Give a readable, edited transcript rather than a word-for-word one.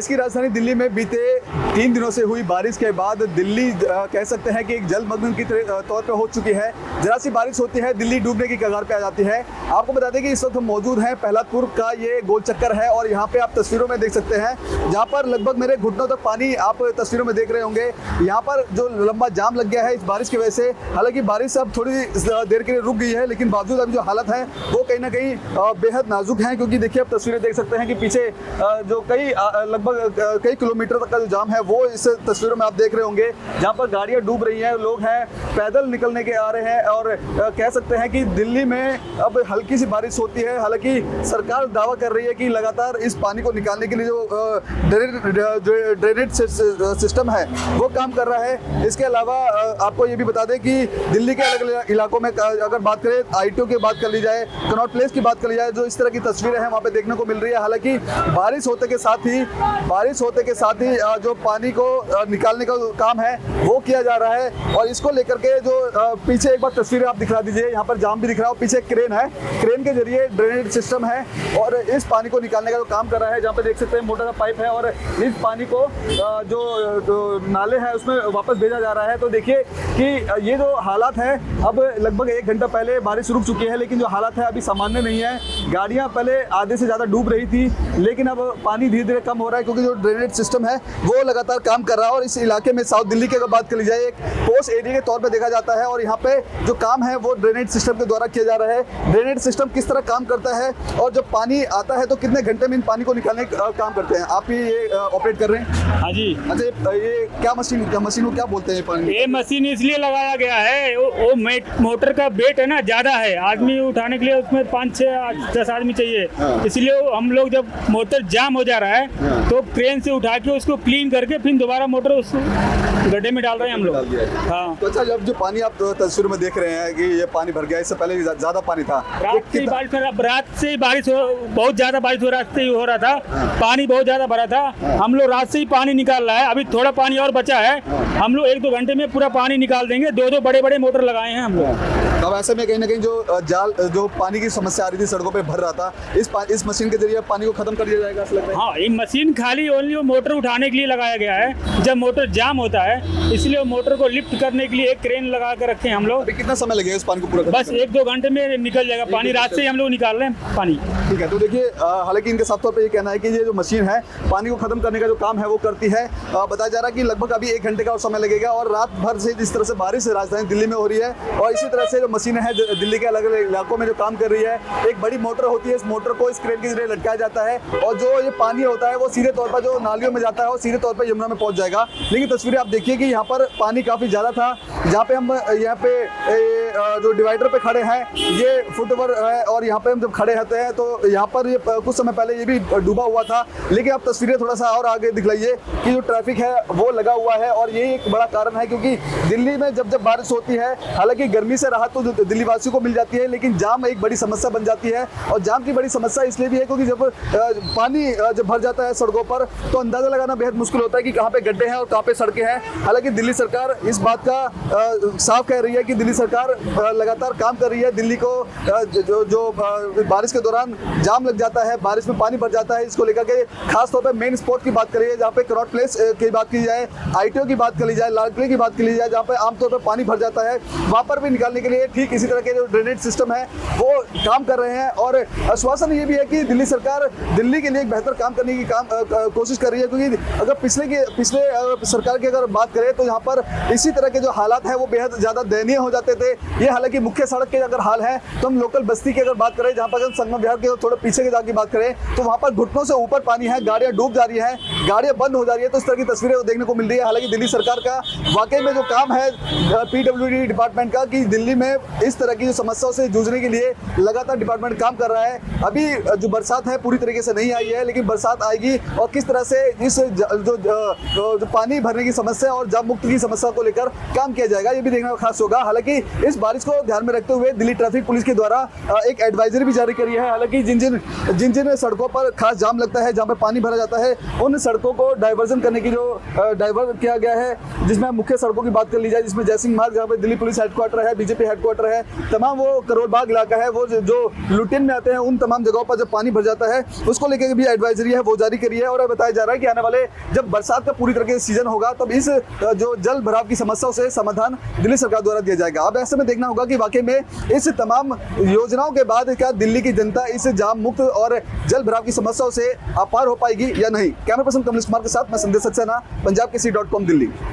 देश की राजधानी दिल्ली में बीते 3 दिनों से हुई बारिश के बाद दिल्ली कह सकते हैं कि एक जलमग्न की तौर पे हो चुकी है। जरा सी बारिश होती है दिल्ली डूबने की कगार पे आ जाती है। आपको बता दें कि इस वक्त हम मौजूद हैं पहलादपुर का ये गोल चक्कर है और यहाँ पे आप तस्वीरों में देख सकते हैं जहाँ पर लगभग मेरे घुटनों तक पानी आप तस्वीरों में देख रहे होंगे। यहाँ पर जो लंबा जाम लग गया है इस बारिश की वजह से। हालांकि बारिश अब थोड़ी देर के लिए रुक गई है, लेकिन बावजूद अभी जो हालत है वो कहीं ना कहीं बेहद नाजुक है, क्योंकि देखिए आप तस्वीरें देख सकते हैं कि पीछे जो लगभग कई किलोमीटर तक का जो जाम है वो इस तस्वीरों में आप देख रहे होंगे, जहां पर गाड़ियां डूब रही हैं, लोग हैं पैदल निकलने के आ रहे हैं। और कह सकते हैं कि दिल्ली में अब हल्की सी बारिश होती है। हालांकि सरकार दावा कर रही है कि लगातार इस पानी को निकालने के लिए जो ड्रेनेज सिस्टम है वो काम कर रहा है। इसके अलावा आपको ये भी बता दें कि दिल्ली के अलग अलग इलाकों में अगर बात करें, ITO की बात कर ली जाए, कनॉट प्लेस की बात कर ली जाए, जो इस तरह की तस्वीरें हैं वहाँ पे देखने को मिल रही है। हालांकि बारिश होते के साथ ही जो पानी को निकालने का काम है वो किया जा रहा है। और इसको लेकर के जो पीछे एक बार तस्वीरें आप दिखा दीजिए, यहाँ पर जाम भी दिख रहा है, पीछे क्रेन है, क्रेन के जरिए ड्रेनेज सिस्टम है और इस पानी को निकालने का जो काम कर रहा है। जहाँ पे देख सकते हैं मोटा सा पाइप है और इस पानी को जो नाले है उसमें वापस भेजा जा रहा है। तो देखिए कि ये जो हालात है, अब लगभग 1 घंटा पहले बारिश रुक चुकी है, लेकिन जो हालात है अभी सामान्य नहीं है। गाड़ियाँ पहले आधे से ज़्यादा डूब रही थी, लेकिन अब पानी धीरे धीरे कम हो रहा है, क्योंकि जो ड्रेनेज सिस्टम है वो लगातार काम कर रहा है। और इस इलाके में साउथ दिल्ली की अगर बात कर ली जाए, एक पोस्ट एरिया के तौर पे देखा जाता है और यहाँ पे जो काम है वो ड्रेनेज सिस्टम के द्वारा किया जा रहा है। ड्रेनेज सिस्टम किस तरह काम करता है और जब पानी आता है तो कितने घंटे में इन पानी को निकालने का काम करते हैं, आप ही ये ऑपरेट कर रहे हैं? हाँ जी। अच्छा, ये क्या मशीन को क्या बोलते हैं पानी? ये मशीन इसलिए लगाया गया है, वो मोटर का वेट है ना ज़्यादा है, आदमी उठाने के लिए उसमें 5, 6, 10 आदमी चाहिए। इसलिए हम लोग जब मोटर जाम हो जा रहा है तो क्रेन से उठा के उसको क्लीन करके फिर दोबारा मोटर उस गड्ढे में डाल रहे हैं हम लोग। हाँ। तो अच्छा, जब जो पानी आप तस्वीर में देख रहे हैं कि ये पानी भर गया, इससे पहले ज्यादा पानी था? रात से ही बारिश बहुत ज्यादा बारिश रात से ही हो रहा था, पानी बहुत ज्यादा भरा था। हम लोग रात से ही पानी निकाल रहा है, अभी थोड़ा पानी और बचा है। हम लोग 1-2 घंटे में पूरा पानी निकाल देंगे। 2-2 बड़े मोटर लगाए हैं हम लोग। अब ऐसे में कहीं ना कहीं जो पानी की समस्या आ रही थी, सड़कों पे भर रहा था, इस मशीन के जरिए पानी को खत्म कर दिया जाएगा ऐसा लग रहा है? हाँ, ये मशीन खाली ओनली वो मोटर उठाने के लिए लगाया गया है। जब मोटर जाम होता है इसलिए वो मोटर को लिफ्ट करने के लिए एक क्रेन लगा कर रखे हैं हम लोग। कितना समय लगेगा इस पानी को पूरा? बस 1-2 घंटे में निकल जाएगा पानी। रात से ही हम लोग निकाल रहे हैं पानी। ठीक है। तो देखिए, हालांकि इनके साफ तौर पे ये कहना है कि ये जो मशीन है पानी को खत्म करने का जो काम है वो करती है। बताया जा रहा है कि लगभग अभी 1 घंटे का और समय लगेगा। और रात भर से जिस तरह से बारिश राजधानी दिल्ली में हो रही है और इसी तरह से जो मशीनें हैं दिल्ली के अलग अलग इलाकों में जो काम कर रही है, एक बड़ी मोटर होती है, इस मोटर को इस क्रेन के जरिए लटकाया जाता है और जो ये पानी होता है वो सीधे तौर पर जो नालियों में जाता है और सीधे तौर पर यमुना में पहुंच जाएगा। लेकिन तस्वीरें आप देखिए कि यहाँ पर पानी काफी ज्यादा था। जहाँ पे हम यहाँ पे जो डिवाइडर पे खड़े हैं, ये फुटओवर है और यहाँ पे हम जब खड़े रहते हैं तो यहाँ पर ये कुछ समय पहले ये भी डूबा हुआ था। लेकिन आप तस्वीरें थोड़ा सा और आगे दिखलाइए कि जो ट्रैफिक है वो लगा हुआ है और ये एक बड़ा कारण है, क्योंकि दिल्ली में जब बारिश होती है, हालांकि गर्मी से राहत तो दिल्ली वासियों को मिल जाती है, लेकिन जाम एक बड़ी समस्या बन जाती है। और जाम की बड़ी समस्या इसलिए भी है क्योंकि जब पानी जब भर जाता है सड़कों पर तो अंदाजा लगाना बेहद मुश्किल होता है कि कहाँ पे गड्ढे हैं और कहाँ पे सड़कें हैं। हालांकि दिल्ली सरकार इस बात का साफ कह रही है कि दिल्ली सरकार लगातार काम कर रही है। दिल्ली को जो बारिश के दौरान जाम लग जाता है, बारिश में पानी भर जाता है, इसको लेकर के खास तौर पे मेन स्पॉट की बात करिए, जहाँ पे कनॉट प्लेस की बात की जाए, ITO की बात कर ली जाए, लाल किले की बात कर ली जाए, जहाँ पे आमतौर पर पानी भर जाता है, वहाँ पर भी निकालने के लिए ठीक इसी तरह के जो ड्रेनेज सिस्टम है वो काम कर रहे हैं। और आश्वासन ये भी है कि दिल्ली सरकार दिल्ली के लिए एक बेहतर काम करने की कोशिश कर रही है, क्योंकि अगर पिछले सरकार की अगर बात करें तो यहाँ पर इसी तरह के जो हालात हैं वो बेहद ज़्यादा दयनीय हो जाते थे। ये हालांकि मुख्य सड़क के अगर हाल है तो हम लोकल बस्ती की अगर बात करें, जहाँ पर संगम विहार के थोड़ा पीछे के जाके बात करें तो वहाँ पर घुटनों से ऊपर पानी है, गाड़ियाँ डूब जा रही हैं, गाड़ियाँ बंद हो जा रही है। तो इस तरह की तस्वीरें देखने को मिल रही है। हालांकि दिल्ली सरकार का वाकई में जो काम है PWD डिपार्टमेंट का, कि दिल्ली में इस तरह की जो समस्याओं से जूझने के लिए लगातार डिपार्टमेंट काम कर रहा है। अभी जो बरसात है पूरी तरीके से नहीं आई है, लेकिन बरसात आएगी और किस तरह से इस जो पानी भरने की समस्या और जाम मुक्त की समस्या को लेकर काम किया जाएगा ये भी देखना खास होगा। हालांकि इस बारिश इसको ध्यान में रखते हुए दिल्ली ट्रैफिक पुलिस के द्वारा एक एडवाइजरी भी जारी करी है। हालांकि जिन जिन सड़कों पर खास जाम लगता है, जहां पे पानी भरा जाता है, उन सड़कों को डाइवर्जन करने की जो डाइवर्ट किया गया है, जिसमें मुख्य सड़कों की बात कर ली जाए, जिसमें जयसिंह मार्ग जहाँ पे दिल्ली पुलिस हेडक्वार्टर है, बीजेपी हेडक्वार्टर है, तमाम वो करोल बाग इलाका है, वो जो लुटिन में आते हैं, उन तमाम जगहों पर जब पानी भर जाता है उसको लेकर भी एडवाइजरी है वो जारी करी है। और बताया जा रहा है कि आने वाले जब बरसात का पूरी तरह से सीजन होगा तब इस जो जल भराव की समस्याओं से समाधान दिल्ली सरकार द्वारा दिया जाएगा। अब ऐसे में देखना होगा कि वाकई में इस तमाम योजनाओं के बाद क्या दिल्ली की जनता इस जाम मुक्त और जल भराव की समस्याओं से अपार हो पाएगी या नहीं। कैमरा पर्सन कमलेश कुमार के साथ मैं संदेश सक्सेना, पंजाब केसरी.com दिल्ली।